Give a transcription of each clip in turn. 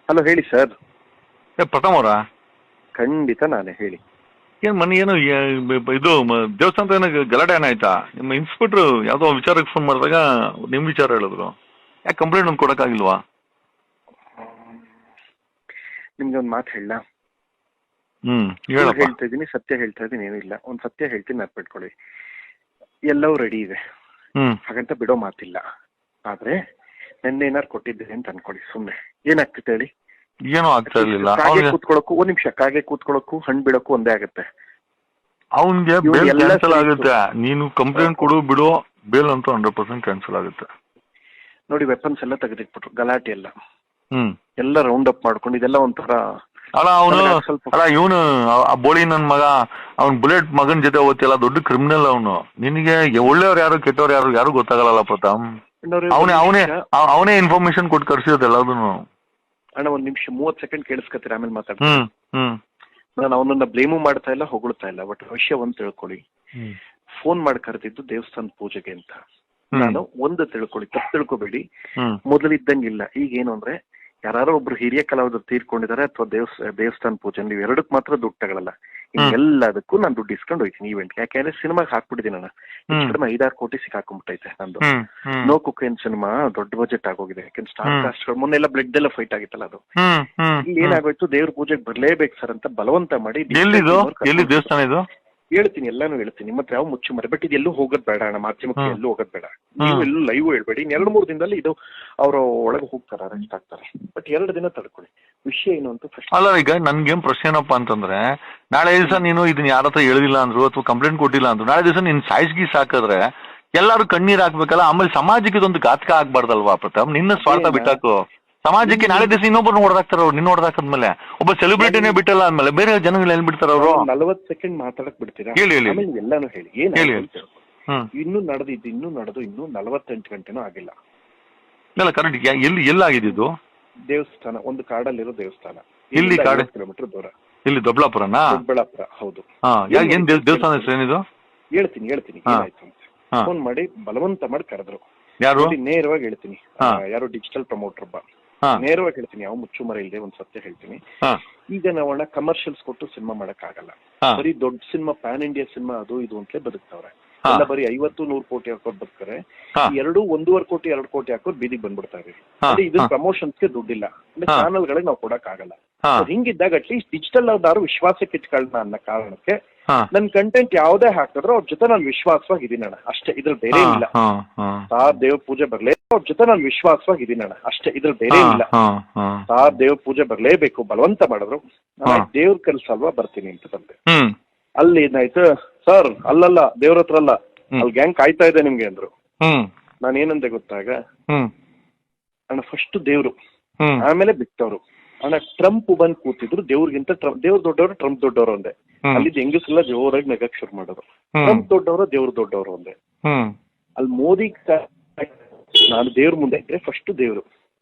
Hello, ಹೇಳಿ sir. ಪ್ರಥಮ್ ಅವರಾ? ಖಂಡಿತ ನಾನೇ, ಹೇಳಿ. ಏನು ಮನೆ ಏನು ಇದು ದೇವಸ್ಥಾನದ ಏನೋ ಗಲಾಟೆ ಏನಾಯ್ತಾ? ನಿಮ್ಮ ಇನ್ಸ್ಪೆಕ್ಟ್ರು ಯಾವುದೋ ವಿಚಾರಕ್ಕೆ ಫೋನ್ ಮಾಡಿದಾಗ ನಿಮ್ಮ ವಿಚಾರ ಹೇಳಿದ್ರು. ಯಾಕೆ ಕಂಪ್ಲೇಂಟ್ ಒಂದು ಕೊಡೋಕ್ಕಾಗಿಲ್ವಾ? ನಿಮ್ಗೆ ಒಂದು ಮಾತು ಹೇಳ. ಹೇಳಪ್ಪ. ಹೇಳ್ತಾ ಇದ್ದೀನಿ, ಸತ್ಯ ಹೇಳ್ತಾ ಇದ್ದೀನಿ, ಏನಿಲ್ಲ. ಒಂದು ಸತ್ಯ ಹೇಳ್ತೀನಿ, ನೆನ್ಪಿಟ್ಕೊಳ್ಳಿ. ಎಲ್ಲವೂ ರೆಡಿ ಇದೆ, ಹಾಗಂತ ಬಿಡೋ ಮಾತಿಲ್ಲ. ಆದ್ರೆ ನೆನ್ನೆ ಏನಾರು ಕೊಟ್ಟಿದ್ದೆ ಅಂತ ಅನ್ಕೊಳ್ಳಿ, ಸುಮ್ಮನೆ ಏನಾಗ್ತಿತ್ತು ಹೇಳಿ? ಏನೂ ಆಗ್ತಾ ಇರ್ಲಿಲ್ಲ. ಕಾಗೆ ಕೂತ್ಕೊಳ್ಳೋಕು, ಒಂದ್ ನಿಮಿಷ, ಕಾಗೆ ಕೂತ್ಕೊಳ್ಳೋಕು ಹಣ್ಣು ಬಿಡೋಕು ಒಂದೇ ಆಗುತ್ತೆ. ಅವನ್ಗೆ ಬೇಲ್ ಕ್ಯಾನ್ಸಲ್ ಆಗುತ್ತೆ. ನೀನು ಕಂಪ್ಲೇಂಟ್ ಕೊಡು ಬಿಡು, ಬೇಲ್ ಅಂತೂ 100% ಕ್ಯಾನ್ಸಲ್ ಆಗುತ್ತೆ. ನೋಡಿ, ವೆಪನ್ಸ್ ಎಲ್ಲ ತೆಗೆದಿಟ್ಬಿಟ್ರು, ಗಲಾಟೆ ಎಲ್ಲ ಎಲ್ಲ ರೌಂಡ್ ಅಪ್ ಮಾಡ್ಕೊಂಡು, ಇದೆಲ್ಲ ಒಂಥರ. ಅಲ್ಲ ಇವನು ಬೋಳಿ ನನ್ ಮಗ, ಅವ್ನ್ ಬುಲೆಟ್ ಮಗನ್ ಜೊತೆ ಓದ್ತಿಲ್ಲ, ದೊಡ್ಡ ಕ್ರಿಮಿನಲ್ ಅವನು. ನಿನಗೆ ಒಳ್ಳೆಯವ್ರು ಯಾರು ಕೆಟ್ಟವ್ರು ಯಾರು ಗೊತ್ತಾಗಲ್ಲ ಪ್ರತಾಪ್. ಅವನೇ ಇನ್ಫಾರ್ಮೇಶನ್ ಕೊಟ್ಟು ಕರ್ಸಿರೋದು ಎಲ್ಲದನ್ನು. ಅಣ್ಣ, ಒಂದ್ ನಿಮಿಷ 30 ಸೆಕೆಂಡ್ ಕೇಳಿಸ್ಕೊತೀರ, ಆಮೇಲೆ ಮಾತಾಡ್ತೀನಿ. ನಾನು ಅವನನ್ನ ಬ್ಲೇಮು ಮಾಡ್ತಾ ಇಲ್ಲ, ಹೊಗಳ್ತಾ ಇಲ್ಲ. ಬಟ್ ವಿಷಯ ಒಂದ್ ತಿಳ್ಕೊಳ್ಳಿ, ಫೋನ್ ಮಾಡಿ ಕರೆದಿದ್ದು ದೇವಸ್ಥಾನ ಪೂಜೆಗೆ ಅಂತ. ನಾನು ಒಂದು ತಿಳ್ಕೊಳ್ಳಿ, ತಪ್ಪು ತಿಳ್ಕೊಬೇಡಿ, ಮೊದಲಿದ್ದಂಗಿಲ್ಲ. ಈಗ ಏನು ಅಂದ್ರೆ, ಯಾರು ಒಬ್ರು ಹಿರಿಯ ಕಲಾವಿದರು ತೀರ್ಕೊಂಡಿದ್ದಾರೆ ಅಥವಾ ದೇವಸ್ಥಾನ ಪೂಜೆ, ನೀವು ಎರಡಕ್ಕೆ ಮಾತ್ರ ದುಡ್ಡು ತಗೊಳ್ಳಲ್ಲ. ಎಲ್ಲದಕ್ಕೂ ನಾನು ದುಡ್ಡು ಇಸ್ಕೊಂಡು ಹೋಗ್ತೀನಿ ಈವೆಂಟ್. ಯಾಕೆಂದ್ರೆ ಸಿನಿಮಾಗೆ ಹಾಕ್ಬಿಟ್ಟಿದ್ದೀನಿ ನಾನು, ಹೆಚ್ಚು ಕಡಿಮೆ 5-6 ಕೋಟಿ ಸಿಕ್ಕಾಕೊಂಡ್ಬಿಟ್ಟೈತೆ ನಂದು. ನೋ ಕುಕ್ಕೇನ್ ಸಿನಿಮಾ ದೊಡ್ಡ ಬಜೆಟ್ ಆಗೋಗಿದೆ. ಯಾಕೆಂದ್ರೆ ಸ್ಟಾರ್ ಕಾಸ್ಟ್ ಮೊನ್ನೆಲ್ಲ ಬ್ಲಡ್ ಎಲ್ಲ ಫೈಟ್ ಆಗಿತ್ತಲ್ಲ, ಅದು ಇಲ್ಲಿ ಏನಾಗೋಯ್ತು, ದೇವ್ರ ಪೂಜೆಗೆ ಬರ್ಲೇಬೇಕು ಸರ್ ಅಂತ ಬಲವಂತ ಮಾಡಿ. ದೇವಸ್ಥಾನ ಇದು ಹೇಳ್ತೀನಿ, ಎಲ್ಲಾನು ಹೇಳ್ತೀನಿ. ನಿಮ್ಮ ಹತ್ರ ಯಾವ ಮುಚ್ಚು ಮರೆ. ಬಟ್ ಇದೆಲ್ಲೂ ಹೋಗೋದ್ ಬೇಡ ಅಣ್ಣ, ಮಾಧ್ಯಮಕ್ಕೆ ಎಲ್ಲೂ ಹೋಗೋದ್ ಬೇಡ. ನೀವು ಎಲ್ಲೂ ಲೈವ್ ಹೇಳ್ಬೇಡಿ. 2-3 ದಿನದಲ್ಲಿ ಇದು ಅವರು ಒಳಗೆ ಹೋಗ್ತಾರೆ, ಅರೆಸ್ಟ್ ಆಗ್ತಾರೆ. ಬಟ್ 2 ದಿನ ತಡ್ಕೊಳ್ಳಿ. ವಿಷಯ ಏನು ಅಂತ ಫಸ್ಟ್. ಅಲ್ಲ, ಈಗ ನನ್ಗೇನ್ ಪ್ರಶ್ನೆ ಏನಪ್ಪಾ ಅಂತಂದ್ರೆ, ನಾಳೆ ದಿವಸ ನೀನು ಇದನ್ನ ಯಾರ ಹತ್ರ ಹೇಳಿಲ್ಲ ಅಂದ್ರು ಅಥವಾ ಕಂಪ್ಲೇಂಟ್ ಕೊಟ್ಟಿಲ್ಲ ಅಂದ್ರು, ನಾಳೆ ದಿವಸ ನೀನ್ ಸಾಯಿಸ್ಗಿ ಸಾಕಿದ್ರೆ ಎಲ್ಲಾರು ಕಣ್ಣೀರ್ ಹಾಕ್ಬೇಕಲ್ಲ. ಆಮೇಲೆ ಸಮಾಜಕ್ಕೆ ಇದೊಂದು ಘಾತಕ ಆಗ್ಬಾರ್ದಲ್ವಾ ಪ್ರತಾಪ್? ನಿನ್ನ ಸ್ವಾರ್ಥ ಬಿಟ್ಟಾಕು. ಸಮಾಜಕ್ಕೆ ನಾಳೆ ದಿವಸ ಇನ್ನೊಬ್ಬರನ್ನ ಹೊಡೆದಾಕ್ತಾರ ಅವ್ರು. ನಿನ್ನ ಹೊಡೆದಾಕದ್ಮೇಲೆ ಒಬ್ಬ ಸೆಲೆಬ್ರಿಟಿನೇ ಬಿಟ್ಟಲ್ಲ ಅಂದ್ಮೇಲೆ ಬೇರೆ ಜನಗಳು ಎಲ್ಲಿ ಬಿಡ್ತಾರ ಅವರು? 40 ಸೆಕೆಂಡ್ ಮಾತಾಡಕ್ ಬಿಡ್ತೀರಾ? ಹೇಳಿ ಎಲ್ಲಾನು ಹೇಳಿ. ಇನ್ನೂ ನಡೆದು 48 ಗಂಟೆನೂ ಆಗಿಲ್ಲ. ಇಲ್ಲ, ಕರೆಕ್ಟ್. ಎಲ್ಲಾಗಿದ್ದು? ದೇವಸ್ಥಾನ, ಒಂದು ಕಾಡಲ್ಲಿರೋ ದೇವಸ್ಥಾನ. ಇಲ್ಲಿ ಕಿಲೋಮೀಟರ್ ದೂರ. ಇಲ್ಲಿ ದೊಡ್ಡಬಳ್ಳಾಪುರನಾ? ದೊಡ್ಡಬಳ್ಳಾಪುರ, ಹೌದು. ಏನ್ ದೇವಸ್ಥಾನ ಹೆಸರು ಏನಿದು? ಹೇಳ್ತೀನಿ ಏನಾಯ್ತು ಅಂತ. ಫೋನ್ ಮಾಡಿ ಬಲವಂತ ಮಾಡಿ ಕರೆದ್ರು. ಯಾರು? ನೇರವಾಗಿ ಹೇಳ್ತೀನಿ, ಯಾರು ಡಿಜಿಟಲ್ ಪ್ರಮೋಟರ್ ಒಬ್ಬ. ನೇರವಾಗಿ ಹೇಳ್ತೀನಿ, ಯಾವ ಮುಚ್ಚುಮರ ಇಲ್ಲದೆ ಒಂದ್ ಸತ್ಯ ಹೇಳ್ತೀನಿ. ಈಗ ನಾವಣ್ಣ ಕಮರ್ಷಿಯಲ್ಸ್ ಕೊಟ್ಟು ಸಿನಿಮಾ ಮಾಡಕ್ ಆಗಲ್ಲ. ಬರೀ ದೊಡ್ಡ ಸಿನಿಮಾ, ಪ್ಯಾನ್ ಇಂಡಿಯಾ ಸಿನಿಮಾ ಅದು ಇದು ಅಂತಲೇ ಬದುಕ್ತವ್ರೆ. ಎಲ್ಲ ಬರೀ 50-100 ಕೋಟಿ ಹಾಕೋರು ಬದುಕ್ತಾರೆ. 1.5 ಕೋಟಿ 2 ಕೋಟಿ ಹಾಕೋರು ಬೀದಿಗೆ ಬಂದ್ಬಿಡ್ತಾರೆ. ಇದು ಪ್ರಮೋಷನ್ಸ್ಗೆ ದುಡ್ಡಿಲ್ಲ, ಅಂದ್ರೆ ಚಾನಲ್ ಗಳಿಗೆ ನಾವು ಕೊಡಕ್ ಆಗಲ್ಲ. ಹಿಂಗಿದ್ದಾಗ ಅಟ್ಲೀಸ್ಟ್ ಡಿಜಿಟಲ್ ಅವ್ರು ವಿಶ್ವಾಸಕ್ಕೆ ಇಟ್ಕೊಳ್ಳೋಣ ಅನ್ನೋ ಕಾರಣಕ್ಕೆ ನನ್ ಕಂಟೆಂಟ್ ಯಾವ್ದೇ ಹಾಕಿದ್ರು ಅವ್ರ ಜೊತೆ ನಾನು ವಿಶ್ವಾಸವಾಗಿದ್ದೀನಣ್ಣ, ಅಷ್ಟೇ. ಇದ್ರಲ್ಲಿ ಬೇರೆ ಇಲ್ಲ. ದೇವ್ರ ಪೂಜೆ ಬರ್ಲೇ ಅವ್ರ ಜೊತೆ ನಾನು ವಿಶ್ವಾಸವಾಗಿದ್ದೀನಣ್ಣ, ಅಷ್ಟೇ. ಇದ್ರಲ್ಲಿ ಬೇರೆ ಇಲ್ಲ. ದೇವ್ರ ಪೂಜೆ ಬರ್ಲೇಬೇಕು, ಬಲವಂತ ಮಾಡಿದ್ರು. ದೇವ್ರ ಕೆಲ್ಸ ಅಲ್ವಾ, ಬರ್ತೀನಿ ಅಂತ ಬಂದೆ. ಅಲ್ಲಿ ಏನಾಯ್ತು, ಸರ್ ಅಲ್ಲಲ್ಲ ದೇವ್ರ ಹತ್ರ ಅಲ್ಲ, ಅಲ್ಲಿ ಗ್ಯಾಂಗ್ ಕಾಯ್ತಾ ಇದೆ ನಿಮ್ಗೆ ಅಂದ್ರು. ನಾನು ಏನಂದೆ ಗೊತ್ತಾಗ, ಅಣ್ಣ ಫಸ್ಟ್ ದೇವ್ರು, ಆಮೇಲೆ ಬಿಟ್ಟವ್ರು. ಅಣ್ಣ ಟ್ರಂಪ್ ಬಂದ್ ಕೂತಿದ್ರು, ದೇವ್ರಿಗಿಂತ ದೇವ್ರ ದೊಡ್ಡವರು, ಟ್ರಂಪ್ ದೊಡ್ಡವರು ಒಂದೇ. ಅಲ್ಲಿದ್ದ ಹೆಂಗಸೆಲ್ಲ ಜೋರಾಗಿ ನಗಕ್ ಶುರು ಮಾಡೋದು. ಟ್ರಂಪ್ ದೊಡ್ಡವರು, ದೇವ್ರ ದೊಡ್ಡವರು ಒಂದೇ. ಅಲ್ಲಿ ಮೋದಿ, ನಾನು ದೇವ್ರ ಮುಂದೆ ಇದ್ರೆ ಫಸ್ಟ್ ದೇವ್ರು,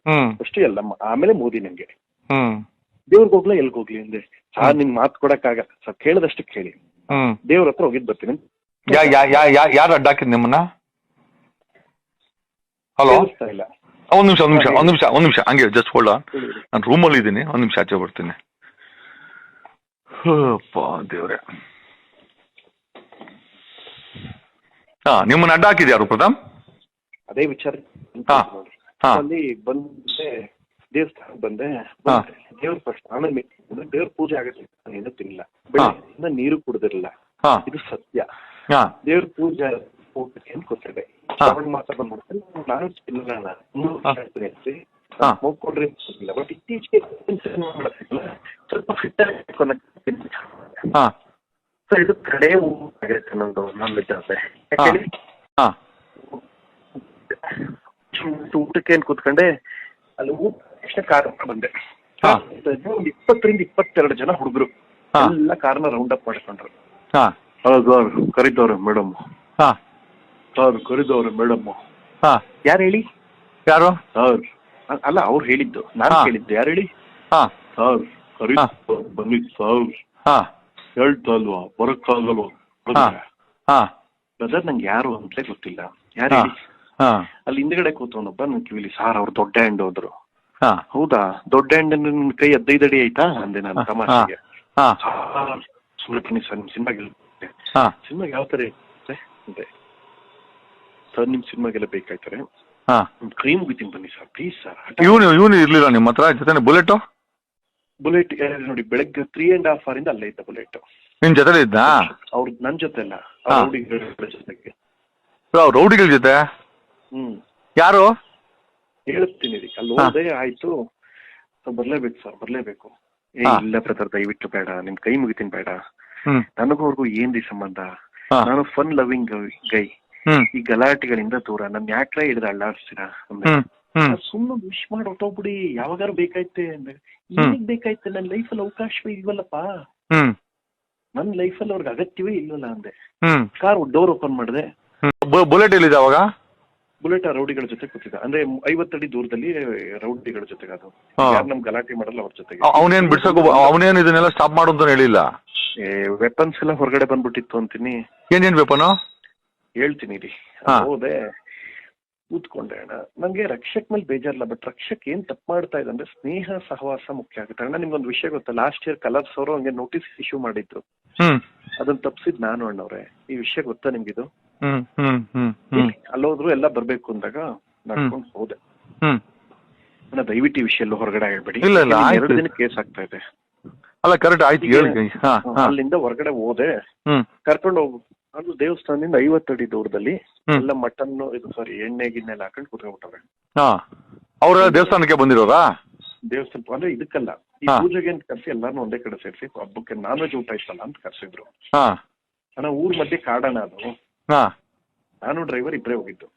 ಫಸ್ಟ್ ಎಲ್ಲಮ್ಮ, ಆಮೇಲೆ ಮೋದಿ. ನಂಗೆ ದೇವ್ರಿಗೆ ಹೋಗ್ಲಾ ಎಲ್ಗ ಹೋಗ್ಲಿ ಅಂದೆ. ನಿನ್ ಮಾತು ಕೊಡಕ್ ಆಗಲ್ಲ ಸರ್, ಕೇಳದಷ್ಟು ಕೇಳಿ. ದೇವ್ರ ಹತ್ರ ಹೋಗಿದ್ ಬರ್ತೀನಿ. ಯಾರು ಅಡ್ಡ ಹಾಕಿದ್ ನಿಮ್ಮನ್ನ? ಹಲೋ, ಇಲ್ಲ. ಒಂದ್ ನಿಮಿಷ ಹಂಗೆ ಜಸ್ಟ್ ಹೋಲ್ಡ್ ಆನ್. ನಾನು ರೂಮಲ್ಲಿ ಇದ್ದೀನಿ, ಒಂದ್ ನಿಮಿಷ ಆಚೆ ಬರ್ತೀನಿ. ದೇವ್ರೆ, ನಿಮ್ಮನ್ನ ಅಡ್ಡ ಹಾಕಿದ್ ಯಾರು ಪ್ರಥಮ್? ಅದೇ ವಿಚಾರ. ಅಲ್ಲಿ ಬಂದೆ, ದೇವಸ್ಥಾನಕ್ಕೆ ಬಂದೆ. ದೇವ್ರ ಫಸ್ಟ್, ಆಮೇಲೆ ದೇವ್ರ ಪೂಜೆ ಆಗತ್ತೆ. ಏನು ತಿನ್ನಿಲ್ಲ, ಬೆಳಗ್ಗೆ ನೀರು ಕುಡ್ದಿರಲ್ಲ, ಇದು ಸತ್ಯ. ದೇವ್ರ ಪೂಜೆ ಊಟಕ್ಕೆ ಅಂತ ಕೂತಿದೆ. ಮಾತ್ರ ಬಂದ್ಬಿಡ್ತೇನೆ ನಾನು, ಹೋಗ್ಕೊಂಡ್ರೆ ಇಲ್ಲ. ಬಟ್ ಇತ್ತೀಚೆಗೆ ಸ್ವಲ್ಪ ಫಿಟ್ ಸೊ ಇದು ಕಡೆ ಆಗುತ್ತೆ ನಂದು ನಾನ್ ವೆಜ್ ಆದ್ರೆ. ಯಾಕೆ ಊಟಕ್ಕೆ ಏನ್ ಕೂತ್ಕೊಂಡೆ, ಅಲ್ಲಿ ಊಟ ತಕ್ಷಣ ಕಾರ್ ಬಂದೆ. 20-22 ಜನ ಹುಡುಗರು ಎಲ್ಲ ಕಾರ್ನ ರೌಂಡ್ ಅಪ್ ಮಾಡ್ಕೊಂಡ್ರು. ಕರೀತವ್ರೆ ಮೇಡಮ್, ಸರ್ ಕರೀತವ್ರೆ ಮೇಡಮ್. ಯಾರು ಹೇಳಿ? ಯಾರು? ಸರ್ ಅಲ್ಲ, ಅವ್ರು ಹೇಳಿದ್ದು, ನಾನು ಕೇಳಿದ್ದು. ಯಾರು ಹೇಳಿ? ಸರ್ ಕರೀ ಬನ್ನಿ ಸರ್. ಹೇಳ್ತಾ ಅಲ್ವಾ, ಬರಕ್ಕಾಗಲ್ವಾ ಬ್ರದರ್? ನಂಗೆ ಯಾರು ಅಂತಲೇ ಗೊತ್ತಿಲ್ಲ. ಯಾರು ಹೇಳಿ? ಅಲ್ಲಿ ಹಿಂದ್ಗಡೆ ಕೂತವನೊಬ್ಬ ನನ್ ಕಿವಿಲಿ, ಸಾರ್ ಅವ್ರು ದೊಡ್ಡ ಹ್ಯಾಂಡ್ ಹೋದ್ರು. ಹೌದಾ, ದೊಡ್ಡ ಹ್ಯಾಂಡ್ ನಿನ್ ಕೈ 15 ಅಡಿ ಆಯ್ತಾ ಅಂದೆ ನಾನು ತಮಾಷೆಗೆ. ಸುಮ್ಮನೆ ಸರ್ ನಿಮ್ ಸಿನಿಮಾಗೆ ಯಾವ ತರ ಅಂತೆ. ಸರ್ ನಿಮ್ ಸಿನಿಮಾಗೆಲ್ಲ ಬೇಕಾಯ್ತಾರೆ, ಕ್ರೀಮ್ ಮುಗಿತೀನಿ ಬನ್ನಿ ಸರ್ ಪ್ಲೀಸ್ ಸರ್. ಇವನು ಇರ್ಲಿಲ್ಲ ನಿಮ್ಮ ಹತ್ರ ಜೊತೆ ಬುಲೆಟ್ ನೋಡಿ, ಬೆಳಗ್ಗೆ 3.5 hour ಅಲ್ಲೇ ಇದ್ದ ಬುಲೆಟ್. ನಿನ್ ಜೊತೆ ಇದ್ದ? ಅವ್ರು ನನ್ ಜೊತೆ ಅಲ್ಲ, ಜೊತೆಗೆ. ರೌಡಿಗಳ ಜೊತೆ? ಯಾರು ಹೇಳ್ತೀನಿ ರೀ. ಅಲ್ಲಿ ಹೋದೆ, ಆಯ್ತು ಬರ್ಲೇಬೇಕು ಸರ್ ಬರ್ಲೇಬೇಕು. ಇಲ್ಲ ಬ್ರದರ್ ದಯವಿಟ್ಟು ಬೇಡ, ನಿಮ್ ಕೈ ಮುಗಿತೀನಿ ಬೇಡ. ನನಗೂ ಅವ್ರಿಗೂ ಏನ್ರಿ ಸಂಬಂಧ? ನಾನು ಫನ್ ಲವಿಂಗ್ ಗೈ. ಈ ಗಲಾಟೆಗಳಿಂದ ದೂರ. ನನ್ ಯಾಕ್ರ ಹಿಡಿದ ಅಳ್ಳಾಡ್ಸ್ತೀರಾ ಅಂದ್ರೆ ಸುಮ್ಮನೆ ವಿಶ್ ಮಾಡಿ ಹೊಟ್ಟೋಗ್ಬಿಡಿ. ಯಾವಾಗಾರು ಬೇಕಾಯ್ತೆ ಅಂದ್ರೆ ಏನಿಗ್ ಬೇಕಾಯ್ತೆ? ನನ್ ಲೈಫಲ್ಲಿ ಅವಕಾಶವೇ ಇಲ್ವಲ್ಲಪ್ಪ. ನನ್ ಲೈಫಲ್ಲಿ ಅವ್ರಿಗೆ ಅಗತ್ಯವೇ ಇಲ್ವಲ್ಲ ಅಂದೆ. ಕಾರ್ ಡೋರ್ ಓಪನ್ ಮಾಡಿದೆ. ಬುಲೆಟ್ ಎಲ್ಲಿದೆ ಅವಾಗ? ಬುಲೆಟ್ ಆ ರೌಡಿಗಳ ಜೊತೆ ಕೂತಿದ್ದ. ಅಂದ್ರೆ 50 ಅಡಿ ದೂರದಲ್ಲಿ ರೌಡಿಗಳ ಜೊತೆಗೆ. ಅದು ಯಾರು ನಮ್ ಗಲಾಟೆ ಮಾಡಲ್ಲ ಅವ್ರ ಜೊತೆಗೆ. ಅವನೇನ್ ಬಿಡ್ಸಕ್, ಅವನೇನ್ ಇದನ್ನೆಲ್ಲ ಸ್ಟಾಪ್ ಮಾಡು ಅಂತ ಹೇಳಿಲ್ಲ? ವೆಪನ್ಸ್ ಎಲ್ಲ ಹೊರಗಡೆ ಬಂದ್ಬಿಟ್ಟಿತ್ತು ಅಂತೀನಿ. ಏನೇನ್ ವೆಪನ್ ಹೇಳ್ತೀನಿ ರೀ. ಹೋದೆ, ಕೂತ್ಕೊಂಡೆ ಅಣ್ಣ. ನಂಗೆ ರಕ್ಷಕ್ ಮೇಲೆ ಬೇಜಾರಿಲ್ಲ, ಬಟ್ ರಕ್ಷಕ್ ಏನ್ ತಪ್ಪು ಮಾಡ್ತಾ ಇದೆ ಅಂದ್ರೆ ಸ್ನೇಹ ಸಹವಾಸ ಮುಖ್ಯ ಆಗುತ್ತೆ. ಅಣ್ಣ ನಿಮ್ಗೊಂದು ವಿಷಯ ಗೊತ್ತಾ? ಲಾಸ್ಟ್ ಇಯರ್ ಕಲರ್ಸ್ ಅವರು ಹಂಗೆ ನೋಟಿಸ್ ಇಶ್ಯೂ ಮಾಡಿದ್ರು. ಅದನ್ನ ತಪ್ಸಿದ್ ನಾನು ಅಣ್ಣವ್ರೆ. ಈ ವಿಷಯ ಗೊತ್ತಾ ನಿಮ್ಗಿದು? ಅಲ್ಲೋದ್ರು ಎಲ್ಲ ಬರ್ಬೇಕು ಅಂದಾಗ ನಡ್ಕೊಂಡು ಹೋದೆ. ದಯವಿಟ್ಟು ಈ ವಿಷಯ ಎಲ್ಲ ಹೊರಗಡೆ ಹೇಳ್ಬೇಡಿ. 2 ದಿನ ಕೇಸ್ ಆಗ್ತಾ ಇದೆ. ಅಲ್ಲ ಕರೆಕ್ಟ್ ಆಯ್ತು ಹೇಳಿ. ಅಲ್ಲಿಂದ ಹೊರಗಡೆ ಹೋದೆ, ಕರ್ಕೊಂಡು ಹೋಗು. ಅದು ದೇವಸ್ಥಾನದಿಂದ 50 ಅಡಿ ದೂರದಲ್ಲಿ ಎಲ್ಲ ಮಟನ್ ಇದು ಸಾರಿ ಎಣ್ಣೆ ಗಿಣ್ಣೆ ಎಲ್ಲ ಹಾಕೊಂಡು ಕೂತ್ಕೊಂಡ್ಬಿಟ್ಟವ್ರೆ. ಅವ್ರ ದೇವಸ್ಥಾನಕ್ಕೆ ಬಂದಿರೋರಾ? ದೇವಸ್ಥಾನ ಅಂದ್ರೆ ಇದಕ್ಕಲ್ಲ, ಈ ಪೂಜೆಗೆ ಅಂತ ಕರ್ಸಿ ಎಲ್ಲಾರು ಒಂದೇ ಕಡೆ ಸೇರಿಸಿ ಹಬ್ಬಕ್ಕೆ ನಾನ್ ವೆಜ್ ಊಟ ಇಷ್ಟಲ್ಲ ಅಂತ ಕರ್ಸಿದ್ರು. ಅಣ್ಣ ಊರ್ ಮಧ್ಯೆ ಕಾಡಣ ಅದು. ನಾನು ಡ್ರೈವರ್ ಇಬ್ರೇ ಹೋಗಿದ್ದು.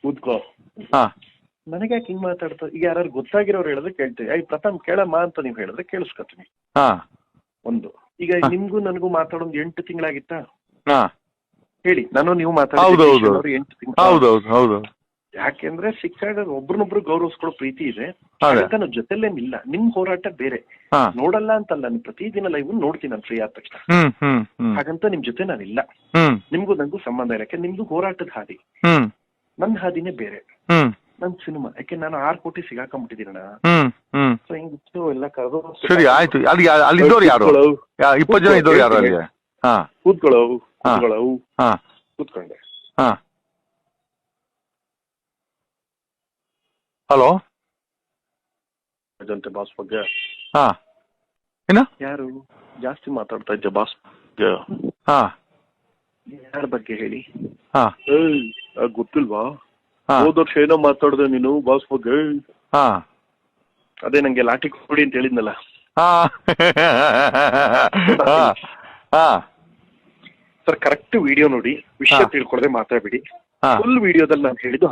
ಕೂತ್ಕೋ. ನನಗೆ ಯಾಕೆ ಹಿಂಗ್ ಮಾತಾಡ್ತಾ? ಈಗ ಯಾರು ಗೊತ್ತಾಗಿರೋರು ಹೇಳಿದ್ರೆ ಕೇಳ್ತೀವಿ. ಪ್ರಥಮ್ ಕೇಳಮ್ಮ ಅಂತ ನೀವ್ ಹೇಳಿದ್ರೆ ಕೇಳಿಸ್ಕೊತೀನಿ. ಒಂದು ಈಗ ನಿಮ್ಗೂ ನನಗೂ ಮಾತಾಡೋದು 8 ತಿಂಗಳಾಗಿತ್ತಾ? ಹೇಳಿ. ನಾನು ನೀವು ಮಾತಾಡೋದು 8 ತಿಂಗಳು. ಯಾಕೆಂದ್ರೆ ಸಿಕ್ಕಾಗ ಒಬ್ರನ್ನೊಬ್ರು ಗೌರವಿಸ್ಕೊಳ್ಳೋ ಪ್ರೀತಿ ಇದೆ. ನನ್ನ ಜೊತೆಲೇನಿಲ್ಲ. ನಿಮ್ ಹೋರಾಟ ಬೇರೆ. ನೋಡಲ್ಲ ಅಂತಲ್ಲ, ನಿಮ್ ಪ್ರತಿದಿನ ಲೈವ್ ನೋಡ್ತೀನಿ ನಾನು ಫ್ರೀ ಆದ ತಕ್ಷಣ. ಹಾಗಂತ ನಿಮ್ ಜೊತೆ ನಾನಿಲ್ಲ. ನಿಮ್ಗೂ ನಂಗೂ ಸಂಬಂಧ ಇಲ್ಲ. ಯಾಕೆ ನಿಮ್ದು ಹೋರಾಟದ ಹಾದಿ, ನನ್ನ ಹಾದಿನೇ ಬೇರೆ. ನನ್ ಸಿನಿಮಾ ಯಾಕೆ ನಾನು 6 ಕೋಟಿ ಸಿಗಾಕೊಂಡ್ಬಿಟ್ಟಿದ್ದೀನ. ಹಿಂಗಿತ್ತು ಎಲ್ಲ ಕರೆದು. ಸರಿ ಆಯ್ತು. ಅಲ್ಲಿದ್ದವ್ರು ಯಾರು? 20 ಜನ ಇದ್ದವ್ರು ಯಾರು ಅಲ್ಲಿ? ಕೂತ್ಕೊಂಡೆ. ಹಲೋ ಅದಂತೆ ಬಾಸ್ ಬಗ್ಗೆ ಯಾರು ಜಾಸ್ತಿ ಮಾತಾಡ್ತಾ ಇದ್ದೆ ಬಾಸ್ ಬಗ್ಗೆ? ಯಾರ ಬಗ್ಗೆ ಹೇಳಿ? ಗೊತ್ತಿಲ್ವಾ? ಹೋದ ವರ್ಷ ಏನೋ ಮಾತಾಡ್ದೆ ನೀನು ಬಾಸ್ ಬಗ್ಗೆ. ಅದೇ ನಂಗೆ ಲಾಠಿ ಕೊಡಿ ಅಂತ ಹೇಳಿದ್ನಲ್ಲ. ಸರ್ ಕರೆಕ್ಟ್ ವಿಡಿಯೋ ನೋಡಿ, ವಿಷಯ ತಿಳ್ಕೊಳದೆ ಮಾತಾಡ್ಬಿಡಿ. ಫುಲ್ ವಿಡಿಯೋದಲ್ಲಿ ನಾನು ಹೇಳಿದ್ದು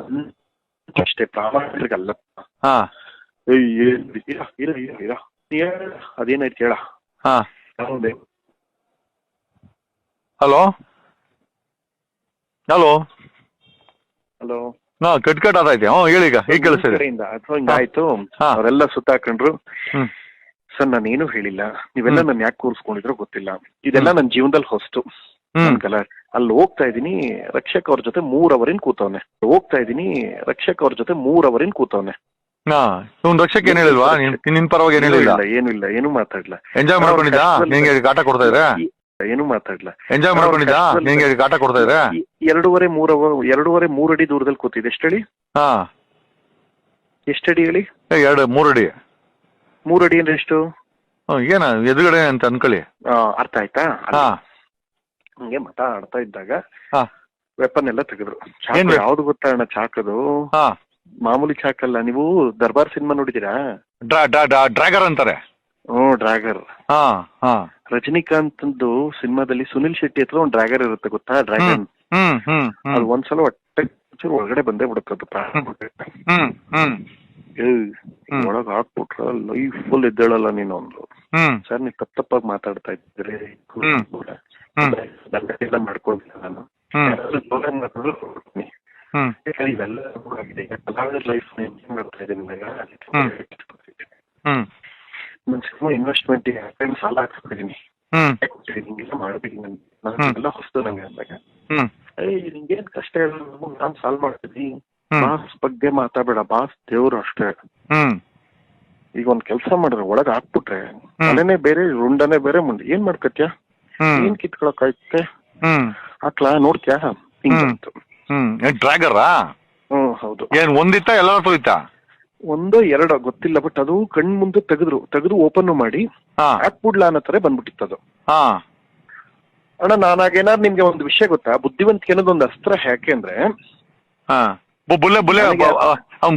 ಅಷ್ಟೇ, ಪ್ರಾಮಾಣಿಕಲ್ಲ. ಅದೇನಾಯ್ತು ಕೇಳ. Hello hello hello. ಕಟ್ ಆದೈತೆ. ಹೇಳಿ ಈಗ ಕೇಳಿಸ್ತಿದೆ. ಅಥವಾ ಹಿಂಗಾಯ್ತು, ಅವರೆಲ್ಲ ಸುತ್ತಾಕೊಂಡ್ರು. ಸರ್ ನಾನೇನು ಹೇಳಿಲ್ಲ, ನೀವೆಲ್ಲ ನನ್ ಯಾಕೆ ಕೂರಿಸ್ಕೊಂಡಿದ್ರು ಗೊತ್ತಿಲ್ಲ. ಇದೆಲ್ಲ ನನ್ನ ಜೀವನದಲ್ಲಿ ಹೊಸ್ತು. ಅಲ್ಲಿ ಹೋಗ್ತಾ ಇದೀನಿ, ರಕ್ಷಕ್ ಅವ್ರ ಜೊತೆ 3 ಅವರಿನ್ ಕೂತವ್ನೆ. ರಕ್ಷಕ್ ಏನ್ ಹೇಳಿಲ್ವಾ? ನಿನ್ ಪರವಾಗಿ ಏನ್ ಹೇಳಿಲ್ಲ? ಏನಿಲ್ಲ, ಏನು ಮಾತಾಡ್ಲ. ಎಂಜಾಯ್ ಮಾಡ್ಕೊಂಡಿದ್ದ? ನಿಂಗೆ ಕಾಟ ಕೊಡ್ತಾ ಇದ್ರೆ? ಏನು ಮಾತಾಡ್ಲ. ಎಂಜಾಯ್ ಮಾಡ್ಕೊಂಡಿದ್ದ? ನಿಂಗೆ ಕಾಟ ಕೊಡ್ತಾ ಇದ್ರೆ? 2.5-3 ಅಡಿ ದೂರದಲ್ಲಿ ಕೂತಿದೆ. ಎಷ್ಟಡಿ? ಎಷ್ಟಡಿ ಹೇಳಿ? 3 ಅಡಿ. 3 ಅಡಿ ಅಂದ್ರೆ ಎಷ್ಟು? ಏನ ಎದುರುಗಡೆ ಅಂತ ಅನ್ಕೊಳ್ಳಿ. ಅರ್ಥ ಆಯ್ತಾ? ಹಂಗೆ ಮಾತಾಡ್ತಾ ಇದ್ದಾಗ ವೆಪನ್ ಎಲ್ಲ ತೆಗೆದ್ರು. ಯಾವ್ದು ಗೊತ್ತಾ ಅಣ್ಣ ಚಾಕದು? ಮಾಮೂಲಿ ಚಾಕಲ್ಲ. ನೀವು ದರ್ಬಾರ್ ಸಿನಿಮಾ ನೋಡಿದೀರಾ? ಡ್ರ್ಯಾಗರ್ ಅಂತಾರೆ. ಡ್ರ್ಯಾಗರ್. ರಜನಿಕಾಂತ್ ಸಿನಿಮಾದಲ್ಲಿ ಸುನಿಲ್ ಶೆಟ್ಟಿ ಹತ್ರ ಒಂದು ಡ್ರ್ಯಾಗರ್ ಇರುತ್ತೆ ಗೊತ್ತಾ? ಡ್ರ್ಯಾಗನ್. ಅದು ಒಂದ್ಸಲ ಹೊಟ್ಟೆ ಒಳಗಡೆ ಬಂದೇ ಬಿಡುತ್ತದು. ಒಳಗ್ ಹಾಕ್ಬಿಟ್ರ ಲೈಫ್ ಫುಲ್ ಎದ್ದೇಳಲ್ಲ ನೀನು ಅಂದ್ರು. ಸರ್ ನೀವು ತಪ್ಪಾಗಿ ಮಾತಾಡ್ತಾ ಇದ್ರೆ ಎಲ್ಲ ಮಾಡ್ಕೊಳ್ತೀನಿ ನಾನು. ಇವೆಲ್ಲ ಲೈಫ್ ಮಾಡ್ತಾ ಇದ್ದೀನಿ. ನನ್ನ ಸಿನಿಮಾ ಇನ್ವೆಸ್ಟ್ಮೆಂಟ್ ಸಾಲ ಹಾಕ್ಸ್ಬಿಟ್ಟಿದ್ದೀನಿ, ಹಿಂಗೆಲ್ಲ ಮಾಡ್ಬಿಡಿ. ಎಲ್ಲ ಹೊಸ್ತು ನಂಗೆ ಅಂದಾಗ ನಿಂಗೇನ್ ಕಷ್ಟ ಹೇಳ, ನಾನ್ ಸಾಲ್ವ್ ಮಾಡ್ತೀನಿ. ಬಾಸ್ ಬಗ್ಗೆ ಮಾತಾಡಬೇಡ, ಬಾಸ್ ದೇವ್ರು ಅಷ್ಟೇ. ಹ್ಮ್ ಈಗ ಒಂದ್ ಕೆಲ್ಸ ಮಾಡಿದ್ರೆ ಒಳಗ್ ಹಾಕ್ಬಿಟ್ರೆ ತಲೆನೇ ಬೇರೆ ರುಂಡನೇ ಬೇರೆ ಮುಂದೆ ಏನ್ ಮಾಡ್ಕತ್ಯ, ಏನ್ ಕಿತ್ಕೊಳಕ್ ಆಯ್ತೆ, ಹಾಕ್ಲಾ ನೋಡ್ತ್ಯಾ ಹಿಂಗಾಯ್ತು. ಡ್ರ್ಯಾಗರಾ? ಹೌದು. ಏನ್ ಒಂದಿತ್ತ ಎಲ್ಲ ಹೋಯ್ತಾ? ಒಂದೋ ಎರಡೋ ಗೊತ್ತಿಲ್ಲ, ಬಟ್ ಅದು ಕಣ್ ಮುಂದೆ ತೆಗೆದು ಓಪನ್ ಮಾಡಿ ಹಾಕ್ಬಿಡ್ಲಾ ಅನ್ನೋ ತರ ಬಂದ್ಬಿಟ್ಟಿತ್ತು ಅದು. ಅಣ್ಣ ನಾನಾಗೇನಾದ್ರು ನಿಮ್ಗೆ ಒಂದು ವಿಷಯ ಗೊತ್ತಾ, ಬುದ್ಧಿವಂತಿಕೆ ಅನ್ನೋದು ಒಂದು ಅಸ್ತ್ರ. ಯಾಕೆ ಅಂದ್ರೆ